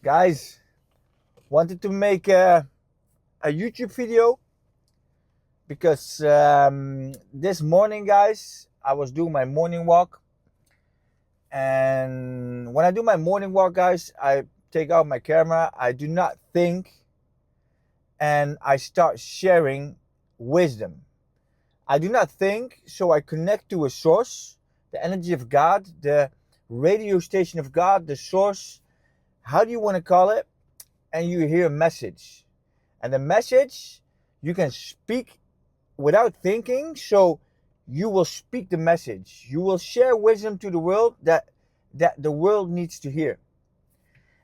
Guys, wanted to make a YouTube video because this morning, guys, I was doing my morning walk. And when I do my morning walk, guys, I take out my camera, I do not think, and I start sharing wisdom. I do not think, so I connect to a source, the energy of God, the radio station of God, the source, how do you want to call it? And you hear a message. And the message, you can speak without thinking, so you will speak the message. You will share wisdom to the world that the world needs to hear.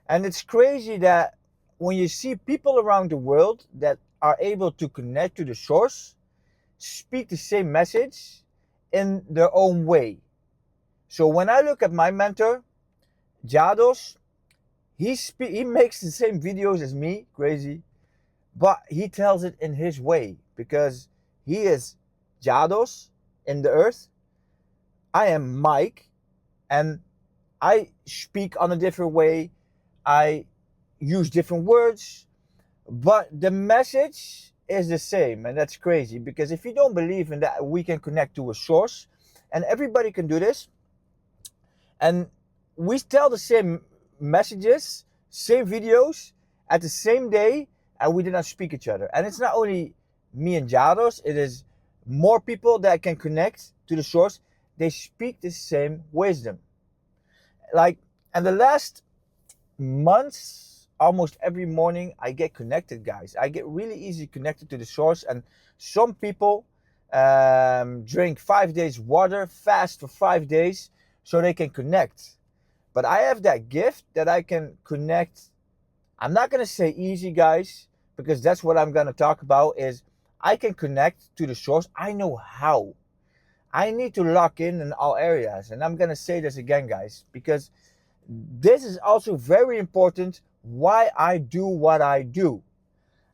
And it's crazy that when you see people around the world that are able to connect to the source, speak the same message in their own way. So when I look at my mentor, Jados, he makes the same videos as me, crazy, but he tells it in his way because he is Jados in the earth. I am Mike, and I speak on a different way. I use different words, but the message is the same, and that's crazy because if you don't believe in that we can connect to a source, and everybody can do this, and we tell the same messages, same videos at the same day, and we did not speak each other. And it's not only me and Jados, it is more people that can connect to the source. They speak the same wisdom. And the last months, almost every morning, I get connected, guys. I get really easy connected to the source. And some people drink 5 days water, fast for 5 days, so they can connect. But I have that gift that I can connect. I'm not going to say easy, guys, because that's what I'm going to talk about is I can connect to the source. I know how. I need to lock in all areas. And I'm going to say this again, guys, because this is also very important why I do what I do.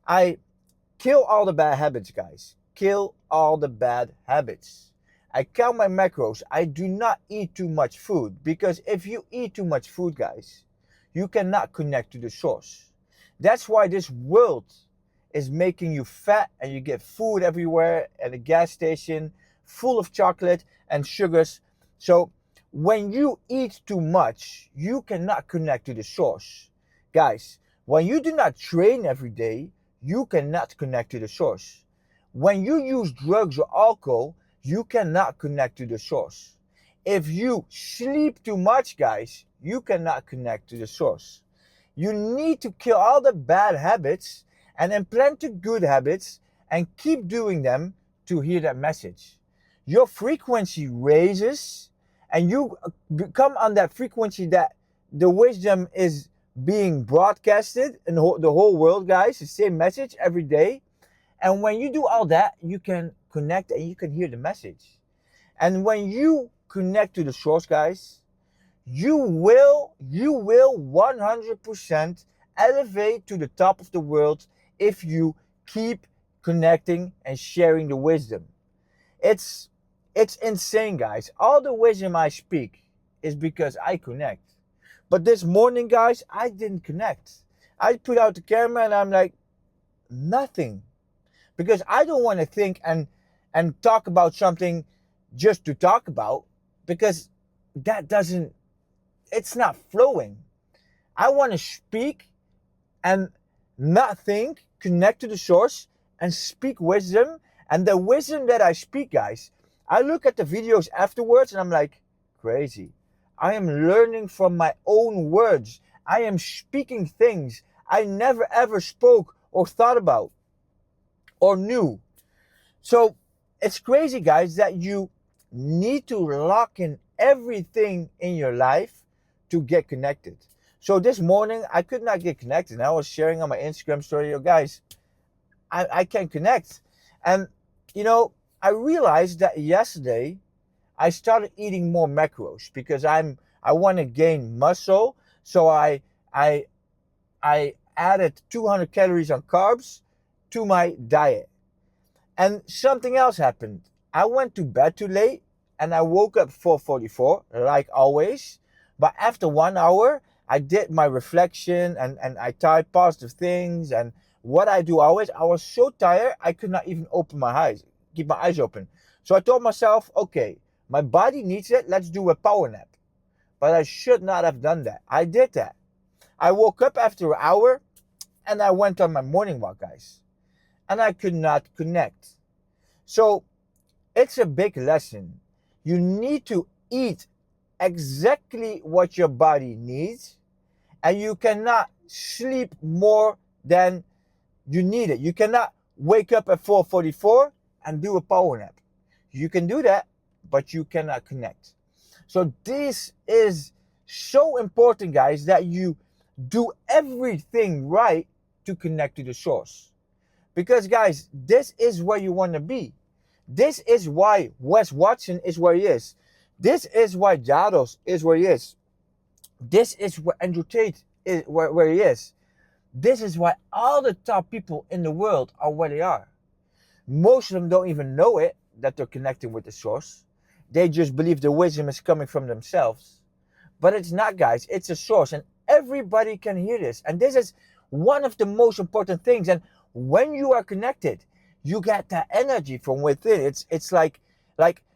I kill all the bad habits, guys. Kill all the bad habits. I count my macros. I do not eat too much food because if you eat too much food, guys, you cannot connect to the source. That's why this world is making you fat and you get food everywhere at a gas station full of chocolate and sugars. So when you eat too much, you cannot connect to the source. Guys, when you do not train every day, you cannot connect to the source. When you use drugs or alcohol, you cannot connect to the source. If you sleep too much, guys, you cannot connect to the source. You need to kill all the bad habits and implant the good habits and keep doing them to hear that message. Your frequency raises and you come on that frequency that the wisdom is being broadcasted in the whole world, guys, the same message every day. And when you do all that, you can connect and you can hear the message. And when you connect to the source, guys, you will 100% elevate to the top of the world if you keep connecting and sharing the wisdom. It's insane, guys. All the wisdom I speak is because I connect. But this morning, guys, I didn't connect. I put out the camera and I'm like, nothing. Because I don't want to think and talk about something just to talk about, because it's not flowing. I want to speak and not think, connect to the source and speak wisdom. And the wisdom that I speak, guys, I look at the videos afterwards and I'm like, crazy. I am learning from my own words. I am speaking things I never ever spoke or thought about or knew. So it's crazy, guys, that you need to lock in everything in your life to get connected. So this morning I could not get connected, and I was sharing on my Instagram story, yo guys, I can't connect. And I realized that yesterday I started eating more macros because I want to gain muscle. So I added 200 calories on carbs to my diet. And something else happened. I went to bed too late and I woke up 4:44 like always. But after 1 hour, I did my reflection and I typed positive things. And what I do always, I was so tired, I could not even open my eyes, keep my eyes open. So I told myself, okay, my body needs it. Let's do a power nap. But I should not have done that. I did that. I woke up after an hour and I went on my morning walk, guys. And I could not connect. So it's a big lesson. You need to eat exactly what your body needs, and you cannot sleep more than you need it. You cannot wake up at 4:44 and do a power nap. You can do that, but you cannot connect. So this is so important, guys, that you do everything right to connect to the source. Because, guys, this is where you want to be. This is why Wes Watson is where he is. This is why Jados is where he is. This is where Andrew Tate is where he is. This is why all the top people in the world are where they are. Most of them don't even know it, that they're connecting with the source. They just believe the wisdom is coming from themselves. But it's not, guys. It's a source. And everybody can hear this. And this is one of the most important things. And when you are connected, you get that energy from within. It's like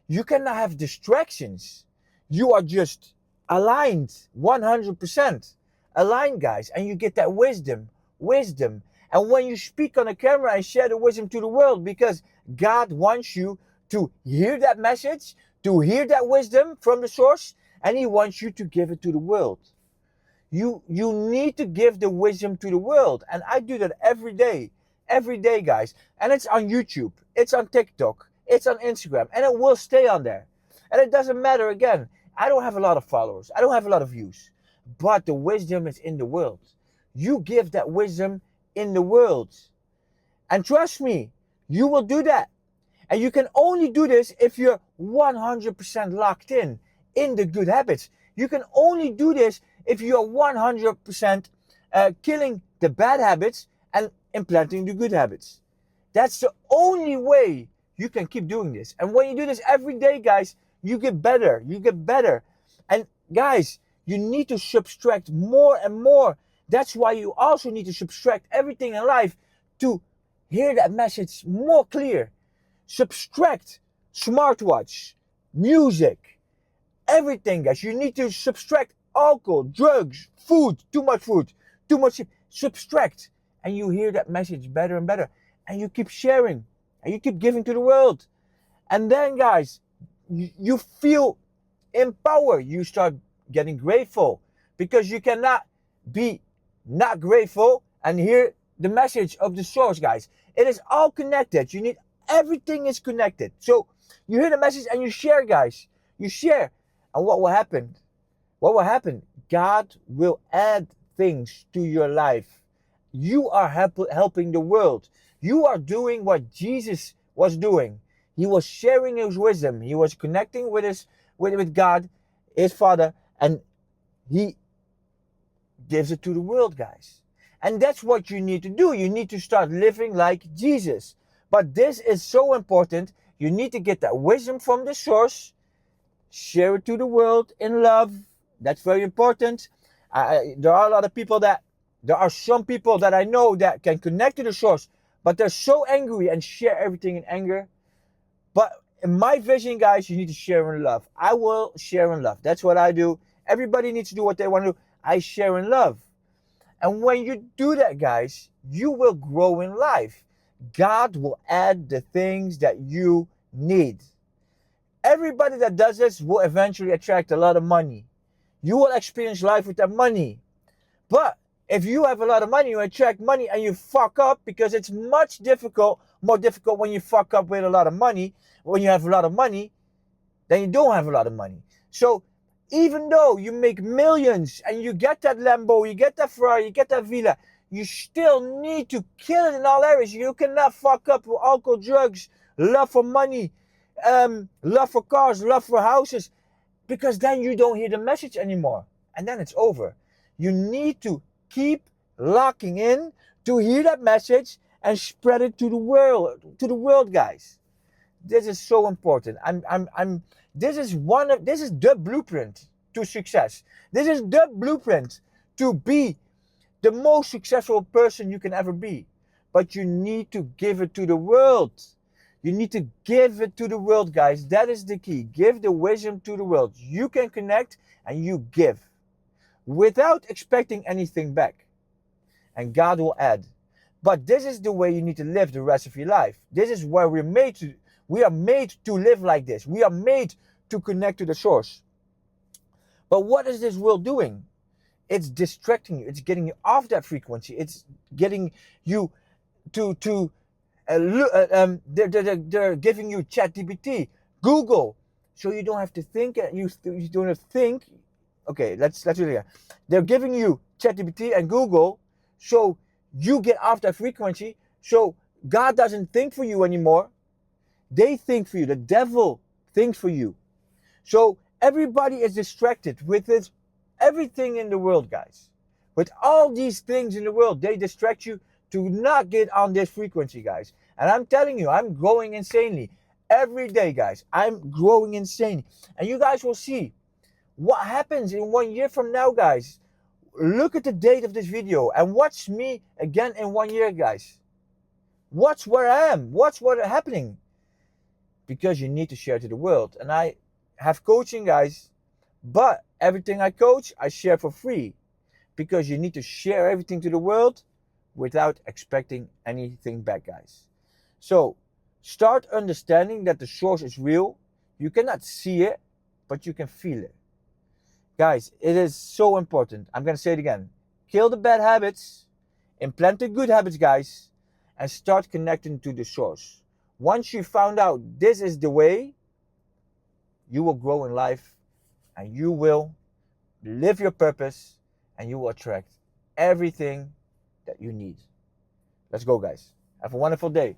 you cannot have distractions. You are just aligned 100%. Aligned, guys. And you get that wisdom. And when you speak on the camera and share the wisdom to the world, because God wants you to hear that message, to hear that wisdom from the source, and he wants you to give it to the world. You need to give the wisdom to the world. And I do that every day, guys. And it's on YouTube, it's on TikTok, it's on Instagram, and it will stay on there. And it doesn't matter, again, I don't have a lot of followers, I don't have a lot of views, but the wisdom is in the world. You give that wisdom in the world. And trust me, you will do that. And you can only do this if you're 100% locked in the good habits. You can only do this if you are 100% killing the bad habits and implanting the good habits. That's the only way you can keep doing this. And when you do this every day, guys, you get better. And guys, you need to subtract more and more. That's why you also need to subtract everything in life to hear that message more clear. Subtract smartwatch, music, everything, guys. You need to subtract alcohol, drugs, food, too much, subtract. And you hear that message better and better. And you keep sharing. And you keep giving to the world. And then, guys, you feel empowered. You start getting grateful. Because you cannot be not grateful and hear the message of the source, guys. It is all connected. Everything is connected. So you hear the message and you share, guys. You share. And what will happen? God will add things to your life. You are helping the world. You are doing what Jesus was doing. He was sharing his wisdom. He was connecting with God, his Father, and he gives it to the world, guys. And that's what you need to do. You need to start living like Jesus. But this is so important. You need to get that wisdom from the source, share it to the world in love. That's very important. There are some people that I know that can connect to the source, but they're so angry and share everything in anger. But in my vision, guys, you need to share in love. I will share in love. That's what I do. Everybody needs to do what they want to do. I share in love. And when you do that, guys, you will grow in life. God will add the things that you need. Everybody that does this will eventually attract a lot of money. You will experience life with that money. But if you have a lot of money, you attract money and you fuck up, because it's more difficult when you fuck up with a lot of money, when you have a lot of money, than you don't have a lot of money. So even though you make millions and you get that Lambo, you get that Ferrari, you get that villa, you still need to kill it in all areas. You cannot fuck up with alcohol, drugs, love for money, love for cars, love for houses, because then you don't hear the message anymore. And then it's over. You need to keep locking in to hear that message and spread it to the world, guys. This is so important. This is the blueprint to success. This is the blueprint to be the most successful person you can ever be. But you need to give it to the world. You need to give it to the world, guys. That is the key. Give the wisdom to the world. You can connect and you give without expecting anything back. And God will add. But this is the way you need to live the rest of your life. This is where we are made to live like this. We are made to connect to the source. But what is this world doing? It's distracting you. It's getting you off that frequency. It's getting you they're giving you ChatGPT, Google, so you don't have to think. You don't have to think. Okay, let's do it again. They're giving you ChatGPT and Google, so you get off that frequency. So God doesn't think for you anymore. They think for you. The devil thinks for you. So everybody is distracted with this, everything in the world, guys. With all these things in the world, they distract you to not get on this frequency, guys. And I'm telling you, I'm growing insanely. Every day, guys, I'm growing insanely. And you guys will see what happens in 1 year from now, guys. Look at the date of this video and watch me again in 1 year, guys. Watch where I am. Watch what is happening. Because you need to share to the world. And I have coaching, guys. But everything I coach, I share for free. Because you need to share everything to the world without expecting anything back, guys. So start understanding that the source is real. You cannot see it, but you can feel it. Guys, it is so important. I'm going to say it again. Kill the bad habits, implant the good habits, guys, and start connecting to the source. Once you found out this is the way, you will grow in life and you will live your purpose and you will attract everything that you need. Let's go, guys. Have a wonderful day.